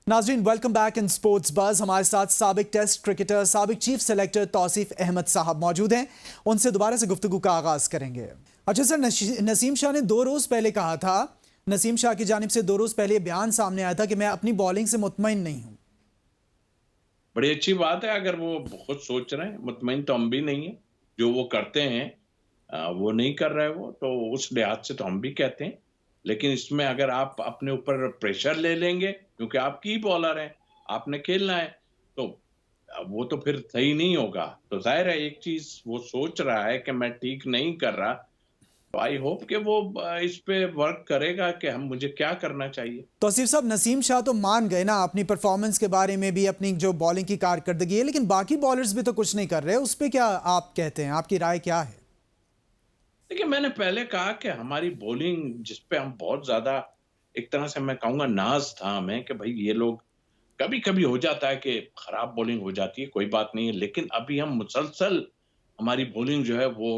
नाजरीन, welcome back in sports buzz. हमारे साथ साबिक टेस्ट क्रिकेटर, साबिक चीफ सेलेक्टर तौसीफ अहमद साहब मौजूद हैं। उनसे दोबारा से गुफ्तगू का आगाज करेंगे। अच्छा सर, नसीम शाह ने 2 रोज पहले कहा था, नसीम शाह की जानिब से 2 रोज पहले बयान सामने आया था कि मैं अपनी बॉलिंग से मुतमईन नहीं हूं। बड़ी अच्छी बात है अगर वो बहुत सोच रहे हैं। मुतमईन तो हम भी नहीं है। जो वो करते हैं वो नहीं कर रहे वो तो उस लिहाज से तो हम भी कहते हैं। लेकिन इसमें अगर आप अपने ऊपर प्रेशर ले लेंगे क्योंकि आप की बॉलर हैं, आपने खेलना है, तो वो तो फिर सही नहीं होगा। तो जाहिर है एक चीज वो सोच रहा है कि मैं ठीक नहीं कर रहा, तो आई होप कि वो इस पे वर्क करेगा कि हम मुझे क्या करना चाहिए। तौसीफ साहब, नसीम शाह तो मान गए ना अपनी परफॉर्मेंस के बारे में भी, अपनी जो बॉलिंग की कारकर्दगी है, लेकिन बाकी बॉलर्स भी तो कुछ नहीं कर रहे। उस पर क्या आप कहते हैं, आपकी राय क्या है? देखिए, मैंने पहले कहा कि हमारी बॉलिंग जिस पे हम बहुत ज्यादा एक तरह से मैं कहूंगा नाज था हमें कि भाई ये लोग कभी कभी हो जाता है कि खराब बॉलिंग हो जाती है, कोई बात नहीं है, लेकिन अभी हम मुसलसल हमारी बॉलिंग जो है वो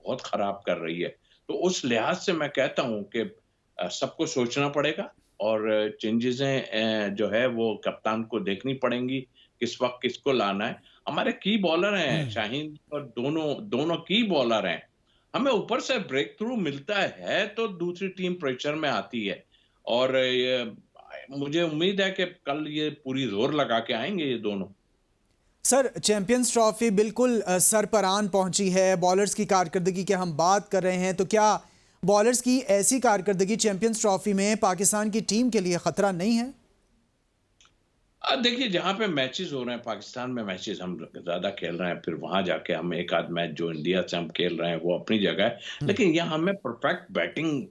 बहुत खराब कर रही है। तो उस लिहाज से मैं कहता हूं कि सबको सोचना पड़ेगा और चेंजेस जो है वो कप्तान को देखनी पड़ेंगी, किस वक्त किसको लाना है। हमारे की बॉलर हैं शाहीन, और दोनों दोनों की बॉलर हैं। हमें ऊपर से ब्रेक थ्रू मिलता है तो दूसरी टीम प्रेशर में आती है, और ये मुझे उम्मीद है कि कल ये पूरी जोर लगा के आएंगे ये दोनों। सर, चैंपियंस ट्रॉफी बिल्कुल सर पर आन पहुंची है। बॉलर्स की कारकर्दगी की हम बात कर रहे हैं, तो क्या बॉलर्स की ऐसी कारकर्दगी चैंपियंस ट्रॉफी में पाकिस्तान की टीम के लिए खतरा नहीं है? देखिए, जहां पे मैचेस हो रहे हैं, पाकिस्तान में मैचेस हम ज्यादा खेल रहे हैं, फिर वहां जाके हम एक आध मैच जो इंडिया से हम खेल रहे हैं वो अपनी जगह है, लेकिन यहाँ हमें परफेक्ट बैटिंग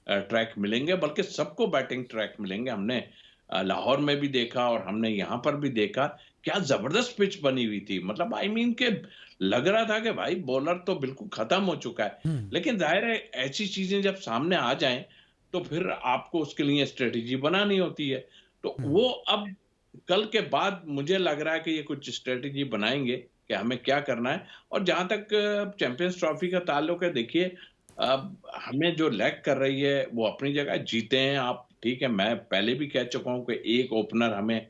ट्रैक मिलेंगे, बल्कि सबको बैटिंग ट्रैक मिलेंगे। हमने लाहौर में भी देखा और हमने यहाँ पर भी देखा, क्या जबरदस्त पिच बनी हुई थी। मतलब आई मीन के लग रहा था कि भाई बॉलर तो बिल्कुल खत्म हो चुका है। लेकिन जाहिर है ऐसी चीजें जब सामने आ जाएं तो फिर आपको उसके लिए स्ट्रेटेजी बनानी होती है। तो वो अब कल के बाद मुझे लग रहा है कि ये कुछ स्ट्रेटेजी बनाएंगे कि हमें क्या करना है। और जहां तक चैंपियंस ट्रॉफी का ताल्लुक है, देखिए अब हमें जो लैग कर रही है वो अपनी जगह जीते हैं आप, ठीक है। मैं पहले भी कह चुका हूं कि एक ओपनर हमें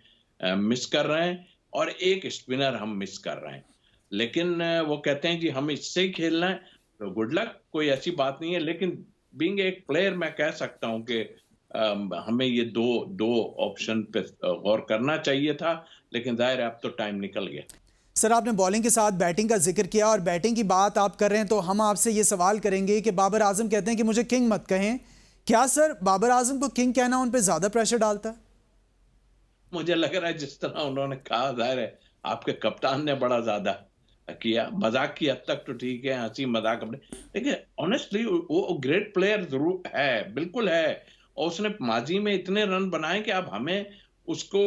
मिस कर रहे हैं और एक स्पिनर हम मिस कर रहे हैं, लेकिन वो कहते हैं जी हम इससे ही खेलना है, तो गुड लक, कोई ऐसी बात नहीं है। लेकिन बीइंग एक प्लेयर मैं कह सकता हूं कि हमें ये दो दो ऑप्शन पे गौर करना चाहिए था, लेकिन जाहिर है अब तो टाइम निकल गया। सर, आपने बॉलिंग के साथ बैटिंग का जिक्र किया और बैटिंग की बात आप कर रहे हैं, तो हम आपसे ये सवाल करेंगे कि बाबर आजम कहते हैं कि मुझे किंग मत कहें। क्या सर बाबर आजम को किंग कहना उन पर ज्यादा प्रेशर डालता है? मुझे लग रहा है जिस तरह उन्होंने कहा, जाहिर है आपके कप्तान ने बड़ा ज्यादा किया। मजाक की हद तक तो ठीक है, हंसी मजाक अपने, देखिए ऑनेस्टली वो ग्रेट प्लेयर जरूर है, बिल्कुल है। और उसने माजी में इतने रन बनाए कि अब हमें उसको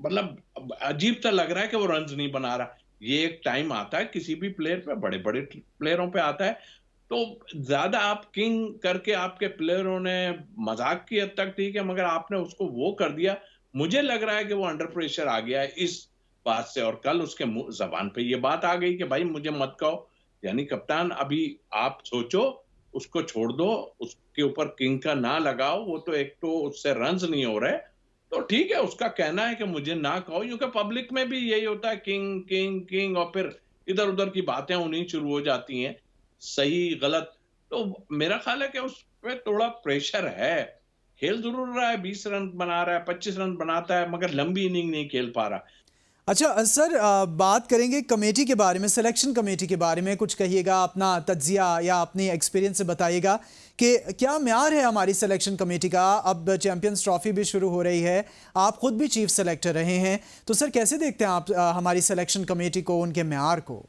मतलब अजीब सा लग रहा है कि वो रन नहीं बना रहा। ये एक टाइम आता है किसी भी प्लेयर पे, बड़े बड़े प्लेयरों पे आता है, तो ज्यादा आप किंग करके आपके प्लेयरों ने मजाक की हद तक ठीक है, मगर आपने उसको वो कर दिया। मुझे लग रहा है कि वो अंडर प्रेशर आ गया है इस बात से, और कल उसके मुंह जबान पे ये बात आ गई कि भाई मुझे मत कहो। यानी कप्तान अभी आप सोचो, उसको छोड़ दो, उसके ऊपर किंग का ना लगाओ। वो तो एक तो उससे रन्स नहीं हो रहे, तो ठीक है उसका कहना है कि मुझे ना कहो, क्योंकि पब्लिक में भी यही होता है, किंग किंग किंग, और फिर इधर उधर की बातें होनी शुरू हो जाती हैं, सही गलत। तो मेरा ख्याल है कि उस पे थोड़ा प्रेशर है। खेल जरूर रहा है, 20 रन बना रहा है, 25 रन बनाता है, मगर लंबी इनिंग नहीं खेल पा रहा। अच्छा सर, बात करेंगे कमेटी के बारे में, सिलेक्शन कमेटी के बारे में कुछ कहिएगा, अपना तज्जिया या अपनी एक्सपीरियंस से बताइएगा कि क्या म्यार है हमारी सिलेक्शन कमेटी का। अब चैंपियंस ट्रॉफी भी शुरू हो रही है, आप खुद भी चीफ सेलेक्टर रहे हैं, तो सर कैसे देखते हैं आप हमारी सिलेक्शन कमेटी को, उनके म्यार को?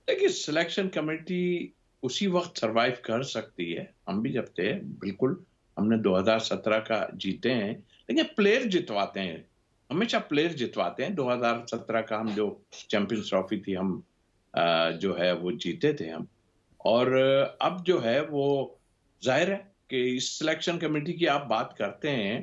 देखिए, सिलेक्शन कमेटी उसी वक्त सरवाइव कर सकती है, हम भी जब थे बिल्कुल, हमने 2017 का जीते हैं। लेकिन प्लेयर जितवाते हैं, हमेशा प्लेयर जितवाते हैं। 2017 का हम जो चैंपियंस ट्रॉफी थी, हम जो है वो जीते थे हम। और अब जो है वो जाहिर है कि इस सिलेक्शन कमेटी की आप बात करते हैं,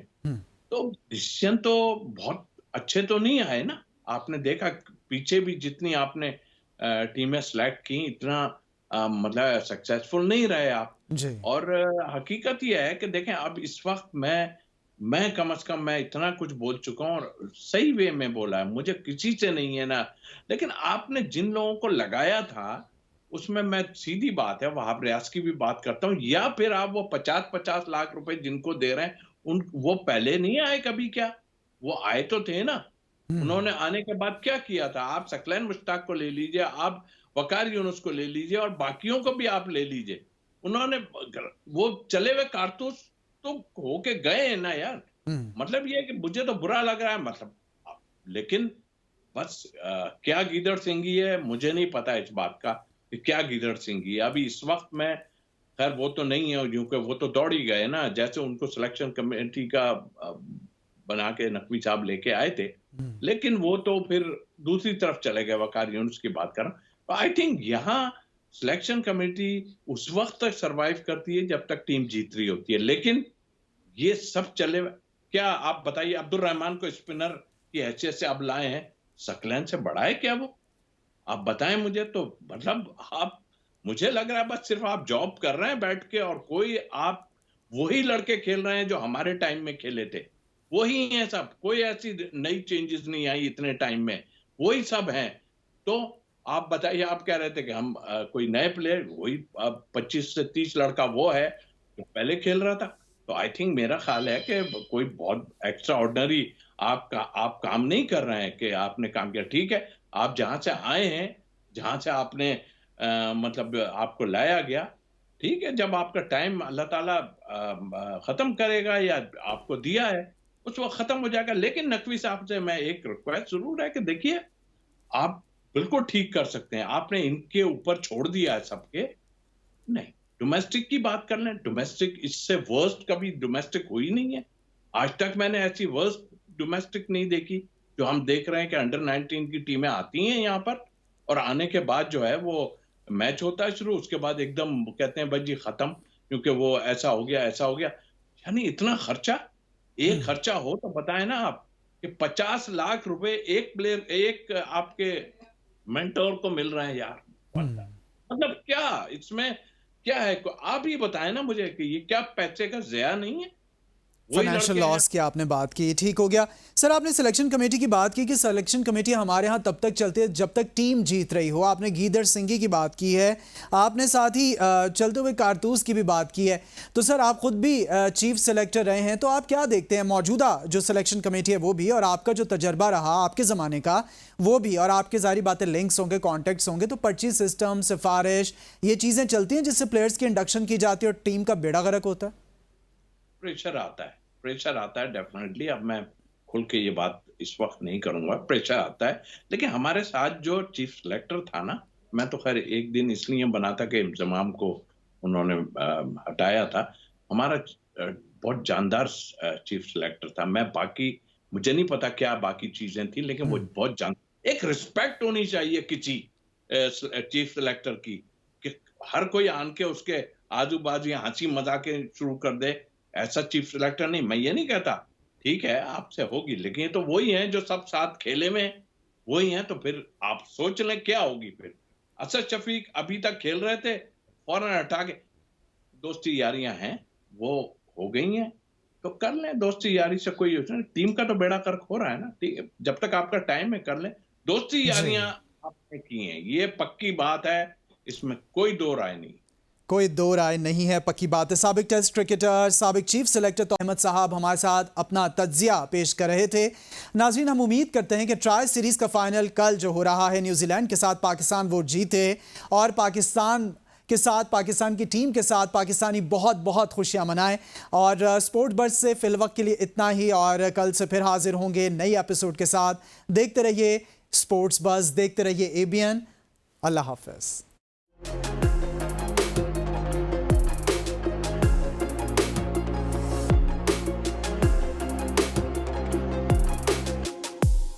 तो डिसीजन तो बहुत अच्छे तो नहीं आए ना। आपने देखा पीछे भी जितनी आपने टीमें सेलेक्ट की, इतना मतलब सक्सेसफुल नहीं रहे आप। जी। और हकीकत यह है कि देखें अब इस वक्त मैं मैं कम से कम मैं इतना कुछ बोल चुका हूँ और सही वे में बोला है, मुझे किसी से नहीं है ना। लेकिन आपने जिन लोगों को लगाया था, उसमें मैं सीधी बात है वहाब रियाज की भी बात करता हूँ, या फिर आप वो 50-50 लाख रुपए जिनको दे रहे हैं, वो पहले नहीं आए कभी क्या? वो आए तो थे ना। हम्म। उन्होंने आने के बाद क्या किया था? आप सकलैन मुश्ताक को ले लीजिए, आप वकार यूनुस को ले लीजिए और बाकियों को भी आप ले लीजिए। उन्होंने वो चले हुए कारतूस तो होके गए हैं ना यार। हम्म। मतलब ये है कि मुझे तो बुरा लग रहा है, मतलब लेकिन बस क्या गीदड़ सिंगी है मुझे नहीं पता इस बात का कि क्या गीदड़ सिंगी है। अभी इस वक्त में खैर वो तो नहीं है, क्योंकि वो तो दौड़ ही गए ना, जैसे उनको सिलेक्शन कमेटी का बना के नकवी साहब लेके आए थे, लेकिन वो तो फिर दूसरी तरफ चले गए। वकार यूनुस की बात कर रहा हूं। आई थिंक यहाँ सिलेक्शन कमेटी उस वक्त तक सरवाइव करती है जब तक टीम जीत रही होती है, लेकिन ये सब चले। क्या आप बताइए, अब्दुल रहमान को स्पिनर की हैसियत से अब लाए हैं, सकलैन से बड़ा है क्या वो? आप बताएं मुझे। तो मतलब आप, मुझे लग रहा है बस सिर्फ आप जॉब कर रहे हैं बैठ के, और कोई आप वही लड़के खेल रहे हैं जो हमारे टाइम में खेले थे, वही हैं सब, कोई ऐसी नई चेंजेस नहीं आई इतने टाइम में, वही सब हैं। तो आप बताइए, आप कह रहे थे कि हम कोई नए प्लेयर, वही 25 से 30 लड़का वो है जो पहले खेल रहा था। तो आई थिंक मेरा ख्याल है कि कोई बहुत एक्स्ट्रा ऑर्डिनरी आप काम नहीं कर रहे हैं कि आपने काम किया। ठीक है, आप जहां से आए हैं, जहां से आपने मतलब आपको लाया गया, ठीक है, जब आपका टाइम अल्लाह ताला खत्म करेगा या आपको दिया है उस वक्त खत्म हो जाएगा। लेकिन नकवी साहब से मैं एक रिक्वेस्ट जरूर है कि देखिए, आप बिल्कुल ठीक कर सकते हैं, आपने इनके ऊपर छोड़ दिया है सबके, नहीं, डोमेस्टिक की बात कर लें। डोमेस्टिक इससे वर्स्ट कभी डोमेस्टिक हुई नहीं है। आज तक मैंने ऐसी वर्स्ट डोमेस्टिक नहीं देखी जो हम देख रहे हैं कि अंडर 19 की टीमें आती हैं यहाँ पर, और आने के बाद जो है वो मैच होता है शुरू, उसके बाद एकदम कहते हैं भाई जी खत्म, क्योंकि वो ऐसा हो गया ऐसा हो गया। यानी इतना खर्चा, एक खर्चा हो तो बताएं ना आप, कि 50 लाख रुपए एक प्लेयर, एक आपके मेंटोर को मिल रहे हैं यार। मतलब क्या इसमें क्या है? आप ही बताएं ना मुझे कि ये क्या पैसे का ज़या नहीं है? वही फाइनेंशियल लड़के हैं। लॉस की आपने बात की, ठीक हो गया। सर आपने सिलेक्शन कमेटी की बात की कि सिलेक्शन कमेटी हमारे यहाँ तब तक चलती है जब तक टीम जीत रही हो। आपने गीदड़ सिंगी की बात की है, आपने साथ ही चलते हुए कारतूस की भी बात की है। तो सर आप खुद भी चीफ सेलेक्टर रहे हैं, तो आप क्या देखते हैं मौजूदा जो सिलेक्शन कमेटी है वो भी, और आपका जो तजर्बा रहा आपके ज़माने का वो भी, और आपके सारी बातें लिंक्स होंगे, कॉन्टैक्ट्स होंगे, तो पर्ची सिस्टम, सिफारिश, ये चीज़ें चलती हैं जिससे प्लेयर्स की इंडक्शन की जाती है और टीम का बेड़ा गर्क होता है? प्रेशर आता है डेफिनेटली। अब मैं खुल के ये बात इस वक्त नहीं करूंगा, प्रेशर आता है। लेकिन हमारे साथ जो चीफ सिलेक्टर था ना, मैं तो खैर एक दिन इसलिए बना था कि इंजमाम को उन्होंने हटाया था। हमारा बहुत जानदार चीफ सिलेक्टर था। मैं बाकी मुझे नहीं पता क्या बाकी चीजें थी, लेकिन वो बहुत एक रिस्पेक्ट होनी चाहिए किसी चीफ सिलेक्टर की, कि हर कोई आन के उसके आजू बाजू हंसी मजाक शुरू कर दे। ऐसा चीफ सिलेक्टर नहीं, मैं ये नहीं कहता, ठीक है आपसे होगी, लेकिन ये तो वही है जो सब साथ खेले में वही हैं। तो फिर आप सोच लें क्या होगी फिर। असद शफीक अभी तक खेल रहे थे, फौरन हटा के, दोस्ती यारियां हैं वो हो गई हैं, तो कर लें दोस्ती यारी से। कोई टीम का तो बेड़ा गर्क हो रहा है ना, ठीक है, जब तक आपका टाइम है कर लें। दोस्ती जी, यारियां आपने की हैं, ये पक्की बात है, इसमें कोई दो राय नहीं। कोई दो राय नहीं है, पक्की बात है। साबिक टेस्ट क्रिकेटर, साबिक चीफ सेलेक्टर तो अहमद साहब हमारे साथ अपना तज्जिया पेश कर रहे थे। नाज़रीन, हम उम्मीद करते हैं कि ट्राई सीरीज़ का फाइनल कल जो हो रहा है न्यूजीलैंड के साथ, पाकिस्तान वो जीते और पाकिस्तान के साथ, पाकिस्तान की टीम के साथ पाकिस्तानी बहुत बहुत खुशियां मनाएं। और स्पोर्ट बज़ से फिलवक्त के लिए इतना ही, और कल से फिर हाजिर होंगे नई एपिसोड के साथ। देखते रहिए स्पोर्ट्स बज़, देखते रहिए ABN। अल्लाह हाफ़िज़।